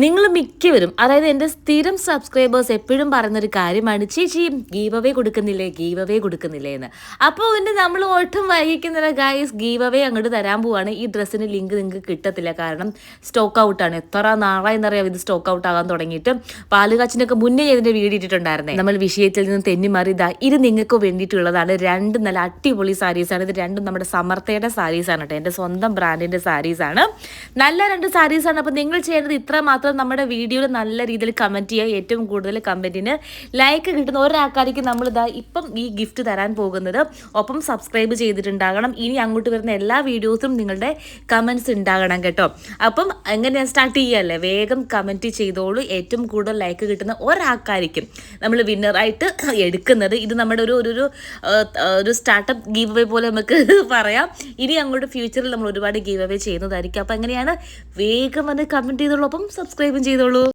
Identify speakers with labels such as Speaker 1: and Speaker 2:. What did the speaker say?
Speaker 1: നിങ്ങൾ മിക്കവരും അതായത് എൻ്റെ സ്ഥിരം സബ്സ്ക്രൈബേഴ്സ് എപ്പോഴും പറയുന്നൊരു കാര്യമാണ് ചേച്ചി ഗീവ് അവേ കൊടുക്കുന്നില്ലേ എന്ന്. അപ്പോൾ പിന്നെ നമ്മൾ ഒട്ടും വൈകിക്കുന്നില്ല ഗായ്സ്, ഗീവ് അവേ അങ്ങോട്ട് തരാൻ പോവാണ്. ഈ ഡ്രസ്സിന് ലിങ്ക് നിങ്ങൾക്ക് കിട്ടത്തില്ല, കാരണം സ്റ്റോക്ക് ഔട്ടാണ്. എത്ര നാളായെന്നറിയാം ഇത് സ്റ്റോക്ക് ഔട്ട് ആകാൻ തുടങ്ങിയിട്ട്. പാലുകാച്ചിനൊക്കെ മുന്നേ ഇതിൻ്റെ വീഡിയോ ഇട്ടിട്ടുണ്ടായിരുന്നേ. നമ്മൾ വിഷയത്തിൽ നിന്ന് തെന്നിമാറി ഇത് നിങ്ങൾക്ക് വേണ്ടിയിട്ടുള്ളതാണ്. രണ്ട് നല്ല അടിപൊളി സാരീസാണ്. ഇത് രണ്ടും നമ്മുടെ സമർത്ഥയുടെ സാരീസാണ് കേട്ടോ, എൻ്റെ സ്വന്തം ബ്രാൻഡിൻ്റെ സാരീസാണ്. നല്ല രണ്ട് സാരീസാണ്. അപ്പോൾ നിങ്ങൾ ചെയ്യേണ്ടത് ഇത്ര മാത്രം, നമ്മുടെ വീഡിയോയിൽ നല്ല രീതിയിൽ കമൻറ്റ് ചെയ്യുക. ഏറ്റവും കൂടുതൽ കമൻറ്റിന് ലൈക്ക് കിട്ടുന്ന ഒരാൾക്കാർക്ക് നമ്മളിതാ ഇപ്പം ഈ ഗിഫ്റ്റ് തരാൻ പോകുന്നത്. ഒപ്പം സബ്സ്ക്രൈബ് ചെയ്തിട്ടുണ്ടാകണം. ഇനി അങ്ങോട്ട് വരുന്ന എല്ലാ വീഡിയോസും നിങ്ങളുടെ കമൻറ്റ്സ് ഉണ്ടാകണം കേട്ടോ. അപ്പം എങ്ങനെയാണ് സ്റ്റാർട്ട് ചെയ്യുകയല്ലേ, വേഗം കമൻറ്റ് ചെയ്തോളൂ. ഏറ്റവും കൂടുതൽ ലൈക്ക് കിട്ടുന്ന ഒരാൾക്കായിരിക്കും നമ്മൾ വിന്നറായിട്ട് എടുക്കുന്നത്. ഇത് നമ്മുടെ ഒരു സ്റ്റാർട്ടപ്പ് ഗീവ് അവേ പോലെ നമുക്ക് പറയാം. ഇനി അങ്ങോട്ട് ഫ്യൂച്ചറിൽ നമ്മൾ ഒരുപാട് ഗീവ് അവേ ചെയ്യുന്നതായിരിക്കും. അപ്പോൾ എങ്ങനെയാണ്, വേഗം വന്ന് കമൻറ്റ് ചെയ്തോളൂ, ഒപ്പം സബ്സ്ക്രൈബും ചെയ്തോളൂ.